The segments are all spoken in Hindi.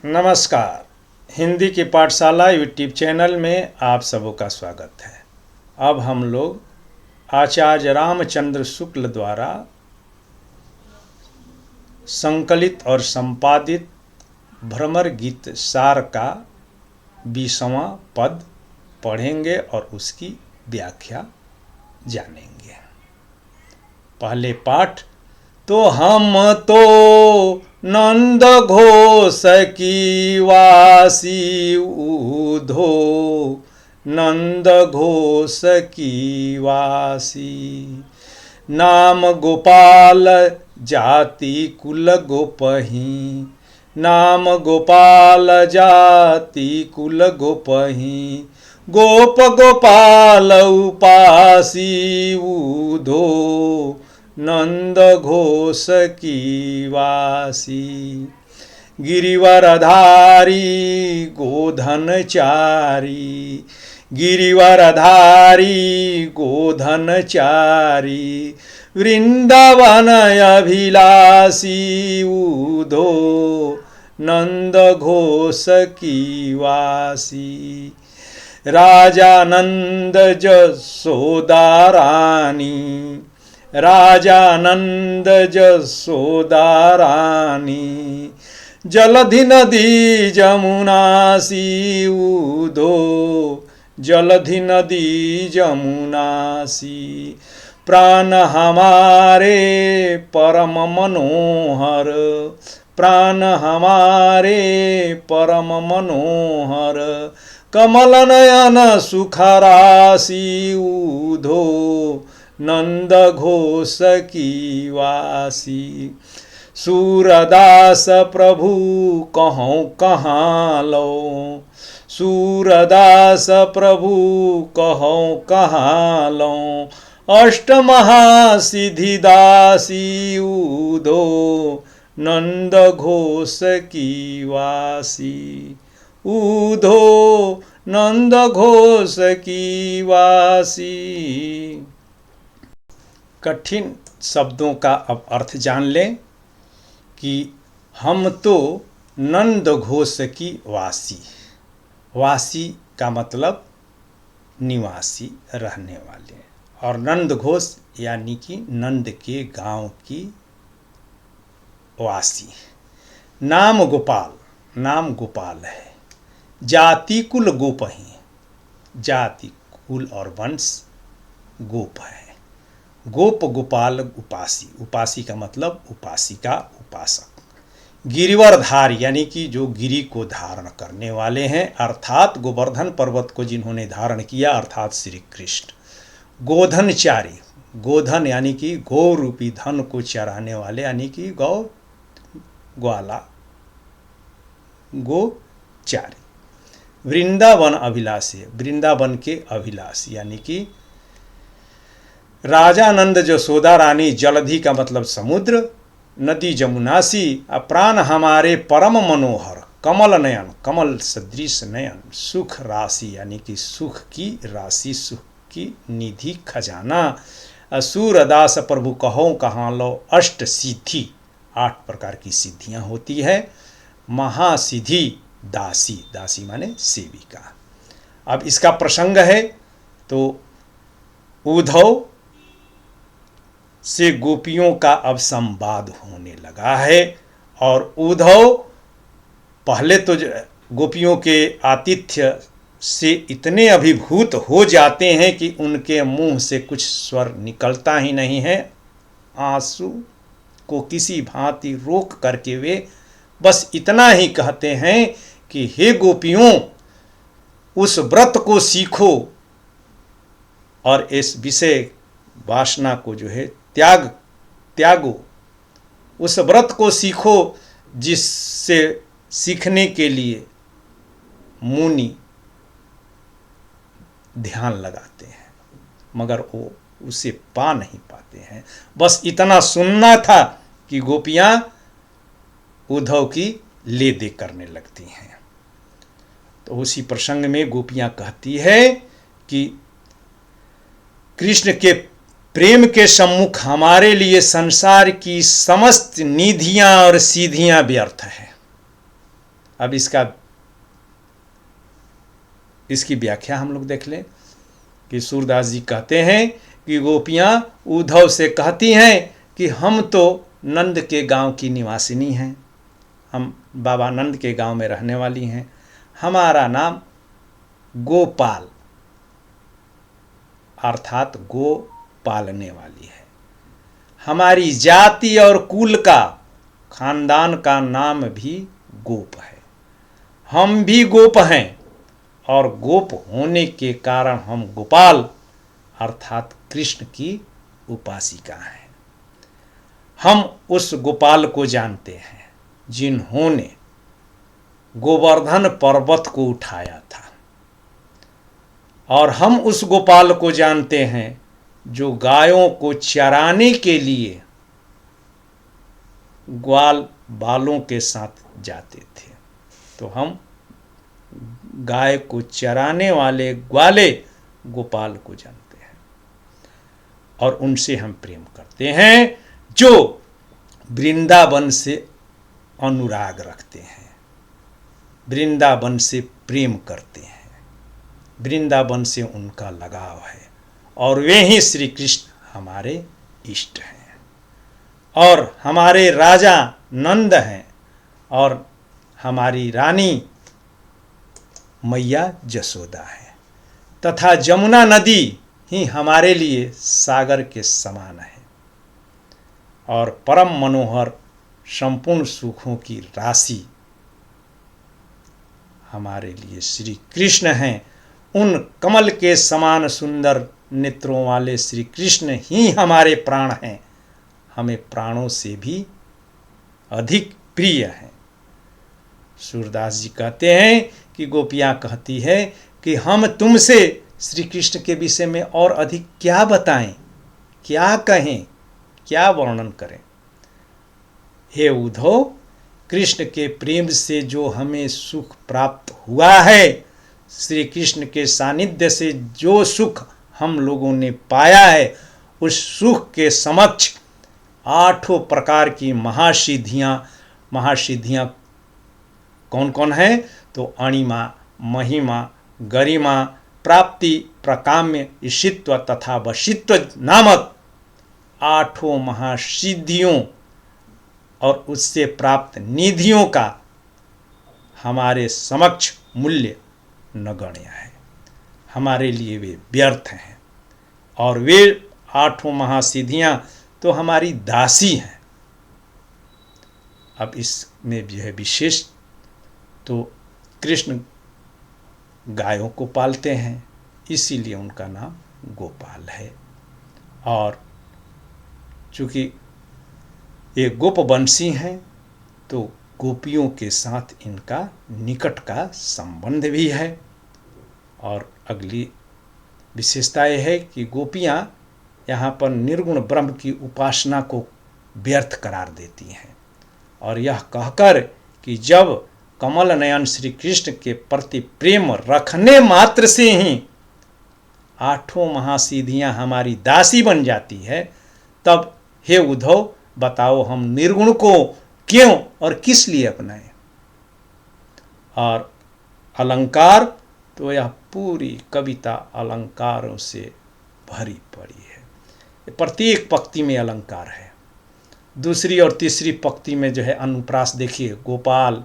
नमस्कार। हिंदी की पाठशाला यूट्यूब चैनल में आप सबों का स्वागत है। अब हम लोग आचार्य रामचंद्र शुक्ल द्वारा संकलित और संपादित भ्रमर गीत सार का 20वां पद पढ़ेंगे और उसकी व्याख्या जानेंगे। पहले पाठ। तो हम तो नंद घोष की वासी उधो नंद घोष की वासी, नाम गोपाल जाति कुल गोपही, नाम गोपाल जाति कुल गोपही, गोप गोपाल उपासी उधो नंद घोष की वासी, गिरिवरधारी गोधन चारी, गिरिवरधारी गोधन चारी, वृंदावन अभिलाषी उधो नंद घोष की वासी, राजानंद जसोदा रानी, राजानंद जसोदा रानी, जलधि नदी जमुनासी उधो जलधि नदी जमुनासी, प्राण हमारे परम मनोहर, प्राण हमारे परम मनोहर, कमल नयन सुखराशि उधो नंद घोष की वासी, सूरदास प्रभु कहूँ कहाँ लो, सूरदास प्रभु कहूँ कहाँ लो, अष्ट महासिद्धि दासी उधो नंद घोष की वासी, उधो नंद घोष की वासी। कठिन शब्दों का अब अर्थ जान लें कि हम तो नंद घोष की वासी, वासी का मतलब निवासी, रहने वाले, और नंद घोष यानी कि नंद के गांव की वासी। नाम गोपाल, नाम गोपाल है, जाति कुल गोपही, जाति कुल और वंश गोप है, गोप गोपाल उपासी, उपासी का मतलब उपासिका उपासक, गिरिवरधार यानी कि जो गिरि को धारण करने वाले हैं, अर्थात गोवर्धन पर्वत को जिन्होंने धारण किया अर्थात श्री कृष्ण, गोधनचारी, गोधन यानी कि गौ रूपी धन को चराने वाले यानी कि गौ ग्वाला गोचारी, वृंदावन अभिलाषी, वृंदावन के अभिलाषी यानी कि राजानंद जसोदा रानी, जलधि का मतलब समुद्र, नदी जमुनासी, प्राण हमारे परम मनोहर, कमल नयन, कमल सदृश नयन, सुख राशि यानी कि सुख की राशि, सुख की निधि खजाना, सूरदास प्रभु कहो कहाँ लो, अष्ट सिद्धि, 8 प्रकार की सिद्धियां होती है, महासिद्धि दासी, दासी माने सेविका। अब इसका प्रसंग है तो उद्धव से गोपियों का अब संवाद होने लगा है, और उद्धव पहले तो गोपियों के आतिथ्य से इतने अभिभूत हो जाते हैं कि उनके मुंह से कुछ स्वर निकलता ही नहीं है, आंसू को किसी भांति रोक करके वे बस इतना ही कहते हैं कि हे गोपियों, उस व्रत को सीखो और इस विषय वासना को जो है त्यागो, उस व्रत को सीखो जिससे सीखने के लिए मुनि ध्यान लगाते हैं मगर वो उसे पा नहीं पाते हैं। बस इतना सुनना था कि गोपियां उद्धव की ले दे करने लगती हैं। तो उसी प्रसंग में गोपियां कहती है कि कृष्ण के प्रेम के सम्मुख हमारे लिए संसार की समस्त निधियां और सीधियां व्यर्थ है। अब इसकी व्याख्या हम लोग देख लें कि सूरदास जी कहते हैं कि गोपियाँ उद्धव से कहती हैं कि हम तो नंद के गांव की निवासिनी हैं, हम बाबा नंद के गांव में रहने वाली हैं, हमारा नाम गोपाल अर्थात गो पालने वाली है, हमारी जाति और कुल का खानदान का नाम भी गोप है, हम भी गोप हैं और गोप होने के कारण हम गोपाल अर्थात कृष्ण की उपासिका हैं। हम उस गोपाल को जानते हैं जिन्होंने गोवर्धन पर्वत को उठाया था, और हम उस गोपाल को जानते हैं जो गायों को चराने के लिए ग्वाल बालों के साथ जाते थे। तो हम गाय को चराने वाले ग्वाले गोपाल को जानते हैं और उनसे हम प्रेम करते हैं जो वृंदावन से अनुराग रखते हैं, वृंदावन से प्रेम करते हैं, वृंदावन से उनका लगाव है, और वे ही श्री कृष्ण हमारे इष्ट हैं और हमारे राजा नंद हैं और हमारी रानी मैया जसोदा है, तथा जमुना नदी ही हमारे लिए सागर के समान है और परम मनोहर संपूर्ण सुखों की राशि हमारे लिए श्री कृष्ण हैं। उन कमल के समान सुंदर नेत्रों वाले श्री कृष्ण ही हमारे प्राण हैं, हमें प्राणों से भी अधिक प्रिय हैं। सूरदास जी कहते हैं कि गोपियाँ कहती है कि हम तुमसे श्री कृष्ण के विषय में और अधिक क्या बताएं, क्या कहें, क्या वर्णन करें। हे उद्धव, कृष्ण के प्रेम से जो हमें सुख प्राप्त हुआ है, श्री कृष्ण के सानिध्य से जो सुख हम लोगों ने पाया है, उस सुख के समक्ष 8 प्रकार की महासिद्धियाँ कौन कौन है? तो अणिमा, महिमा, गरिमा, प्राप्ति, प्रकाम्य, ईशित्व तथा वशित्व नामक 8 महासिद्धियों और उससे प्राप्त निधियों का हमारे समक्ष मूल्य नगण्य है, हमारे लिए वे व्यर्थ हैं। और वे 8 महासिद्धियाँ तो हमारी दासी हैं। अब इसमें जो है विशेष तो कृष्ण गायों को पालते हैं, इसीलिए उनका नाम गोपाल है। और चूँकि ये गोपवंशी हैं तो गोपियों के साथ इनका निकट का संबंध भी है। और अगली विशेषता यह है कि गोपियाँ यहाँ पर निर्गुण ब्रह्म की उपासना को व्यर्थ करार देती हैं और यह कहकर कि जब कमल नयन श्री कृष्ण के प्रति प्रेम रखने मात्र से ही 8 महासिद्धियाँ हमारी दासी बन जाती है, तब हे उद्धव बताओ हम निर्गुण को क्यों और किस लिए अपनाएं। और अलंकार तो यह पूरी कविता अलंकारों से भरी पड़ी है। प्रत्येक पंक्ति में अलंकार है। दूसरी और तीसरी पंक्ति में जो है अनुप्रास देखिए, गोपाल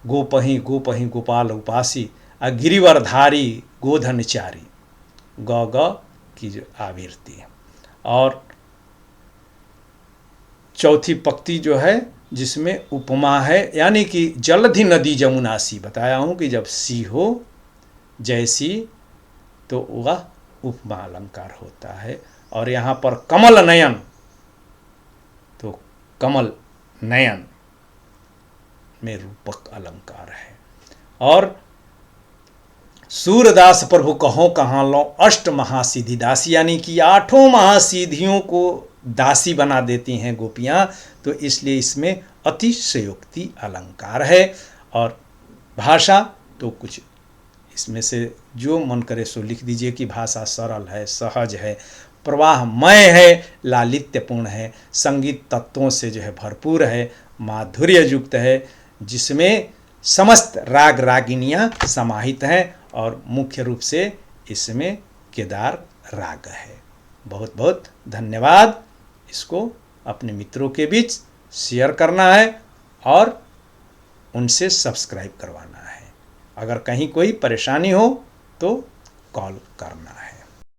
गोपहि गोपहि गोपाल उपासी गिरिवरधारी गोधनचारी, ग की जो आवृत्ति है। और चौथी पंक्ति जो है जिसमें उपमा है, यानी कि जलधि नदी जमुना सी, बताया हूँ कि जब सी हो जैसी तो वह उपमा अलंकार होता है। और यहाँ पर कमल नयन, तो कमल नयन में रूपक अलंकार है। और सूरदास प्रभु कहो कहाँ लो अष्ट महासिद्धि दासी, यानी कि 8 महासिद्धियों को दासी बना देती हैं गोपियाँ, तो इसलिए इसमें अतिशयोक्ति अलंकार है। और भाषा तो कुछ इसमें से जो मन करे सो लिख दीजिए कि भाषा सरल है, सहज है, प्रवाहमय है, लालित्यपूर्ण है, संगीत तत्वों से जो है भरपूर है, माधुर्य युक्त है, जिसमें समस्त राग रागिनियाँ समाहित हैं और मुख्य रूप से इसमें केदार राग है। बहुत बहुत धन्यवाद। इसको अपने मित्रों के बीच शेयर करना है और उनसे सब्सक्राइब करवाना है। अगर कहीं कोई परेशानी हो तो कॉल करना है।